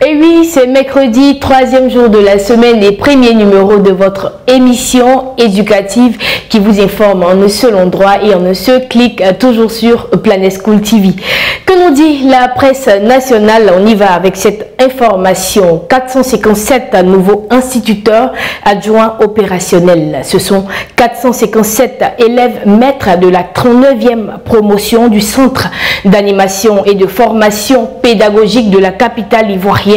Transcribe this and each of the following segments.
Et oui, c'est mercredi, troisième jour de la semaine et premier numéro de votre émission éducative qui vous informe en un seul endroit et en un seul clic, toujours sur Planet School TV. Que nous dit la presse nationale? On y va avec cette information. 457 nouveaux instituteurs adjoints opérationnels. Ce sont 457 élèves maîtres de la 39e promotion du Centre d'animation et de formation pédagogique de la capitale ivoirienne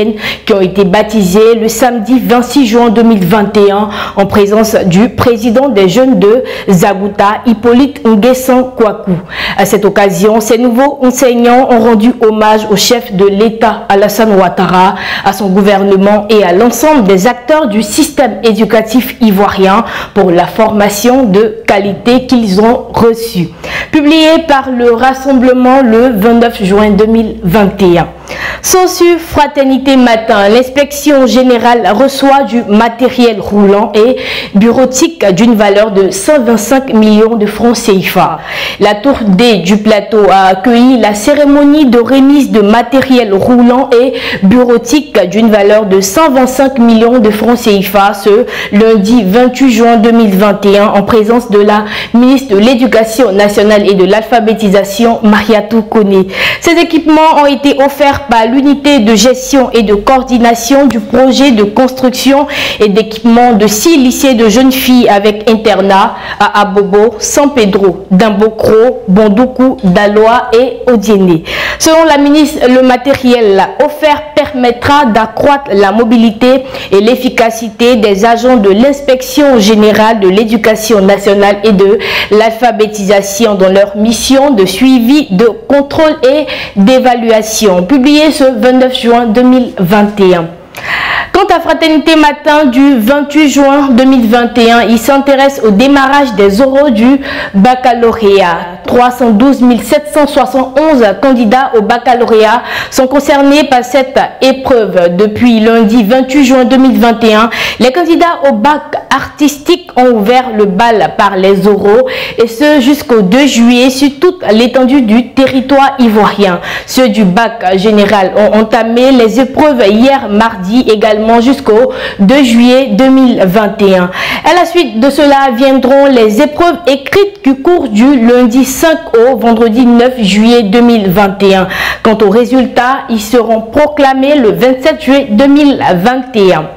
qui ont été baptisés le samedi 26 juin 2021 en présence du président des jeunes de Zagouta, Hippolyte Nguessan Kouakou. À cette occasion, ces nouveaux enseignants ont rendu hommage au chef de l'État Alassane Ouattara, à son gouvernement et à l'ensemble des acteurs du système éducatif ivoirien pour la formation de qualité qu'ils ont reçue. Publié par le Rassemblement le 29 juin 2021. Censure Fraternité Matin, l'inspection générale reçoit du matériel roulant et bureautique d'une valeur de 125 millions de francs CFA. La tour D du plateau a accueilli la cérémonie de remise de matériel roulant et bureautique d'une valeur de 125 millions de francs CFA ce lundi 28 juin 2021 en présence de la ministre de l'Éducation nationale et de l'alphabétisation Mariatou Koné. Ces équipements ont été offerts par l'unité de gestion et de coordination du projet de construction et d'équipement de 6 lycées de jeunes filles avec internat à Abobo, San Pedro, Dambokro, Bondoukou, Daloa et Odiéné. Selon la ministre, le matériel offert permettra d'accroître la mobilité et l'efficacité des agents de l'inspection générale de l'éducation nationale et de l'alphabétisation dans leur mission de suivi, de contrôle et d'évaluation. Publié ce 29 juin 2021. Quant à Fraternité Matin du 28 juin 2021, il s'intéresse au démarrage des oraux du baccalauréat. 312 771 candidats au baccalauréat sont concernés par cette épreuve. Depuis lundi 28 juin 2021, les candidats au bac artistique ont ouvert le bal par les oraux et ce jusqu'au 2 juillet sur toute l'étendue du territoire ivoirien. Ceux du bac général ont entamé les épreuves hier mardi également jusqu'au 2 juillet 2021. À la suite de cela viendront les épreuves écrites du cours du lundi 5 au vendredi 9 juillet 2021. Quant aux résultats, ils seront proclamés le 27 juillet 2021.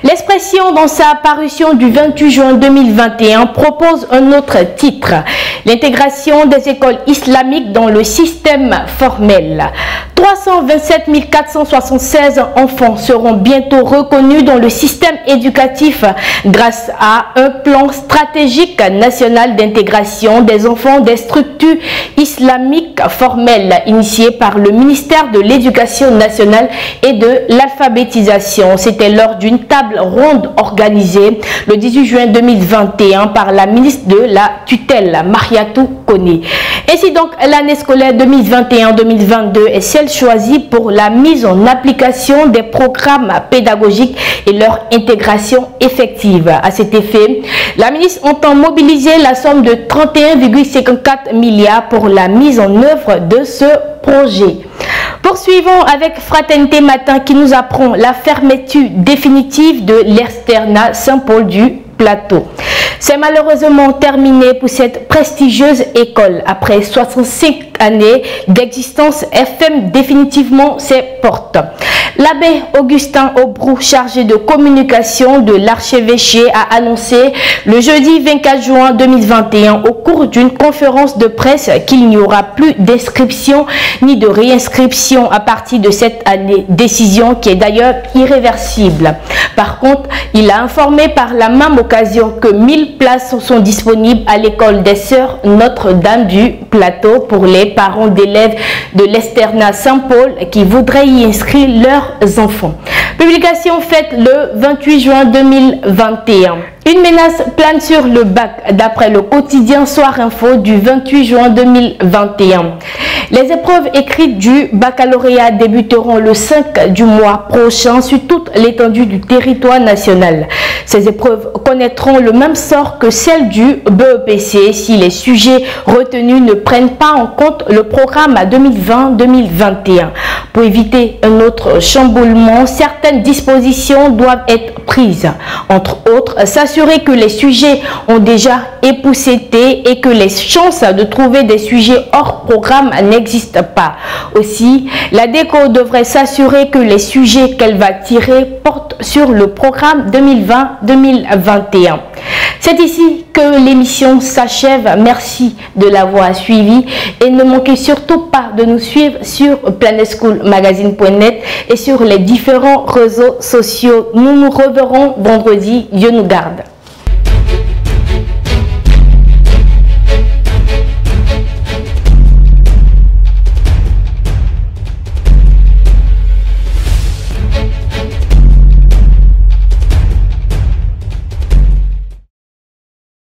L'Expression, dans sa parution du 28 juin 2021, propose un autre titre, l'intégration des écoles islamiques dans le système formel. 327 476 enfants seront bientôt reconnus dans le système éducatif grâce à un plan stratégique national d'intégration des enfants des structures islamiques formelles initié par le ministère de l'Éducation nationale et de l'alphabétisation. C'était lors d'une table ronde organisée le 18 juin 2021 par la ministre de la tutelle Mariatou Koné. Ainsi donc, l'année scolaire 2021-2022 est celle choisie pour la mise en application des programmes pédagogiques et leur intégration effective. À cet effet, la ministre entend mobiliser la somme de 31,54 milliards pour la mise en œuvre de ce projet. Poursuivons avec Fraternité Matin qui nous apprend la fermeture définitive de l'Externat Saint-Paul du Plateau. C'est malheureusement terminé pour cette prestigieuse école. Après 65 années d'existence, elle ferme définitivement ses portes. L'abbé Augustin Aubrou, chargé de communication de l'archevêché, a annoncé le jeudi 24 juin 2021 au cours d'une conférence de presse qu'il n'y aura plus d'inscription ni de réinscription à partir de cette année, décision qui est d'ailleurs irréversible. Par contre, il a informé par la même occasion que 1000 places sont disponibles à l'école des Sœurs Notre-Dame du Plateau pour les parents d'élèves de l'Externat Saint-Paul qui voudraient y inscrire leurs enfants. Publication faite le 28 juin 2021. Une menace plane sur le bac, d'après le quotidien Soir Info du 28 juin 2021. Les épreuves écrites du baccalauréat débuteront le 5 du mois prochain sur toute l'étendue du territoire national. Ces épreuves connaîtront le même sort que celles du BEPC si les sujets retenus ne prennent pas en compte le programme 2020-2021. Pour éviter un autre chamboulement, certaines dispositions doivent être prises. Entre autres, s'assurer que les sujets ont déjà épousseté et que les chances de trouver des sujets hors programme n'existent pas. Aussi, la DECO devrait s'assurer que les sujets qu'elle va tirer portent sur le programme 2020-2021. C'est ici que l'émission s'achève. Merci de l'avoir suivi et ne manquez surtout pas de nous suivre sur planetschoolmagazine.net et sur les différents réseaux sociaux. Nous nous reverrons vendredi. Dieu nous garde.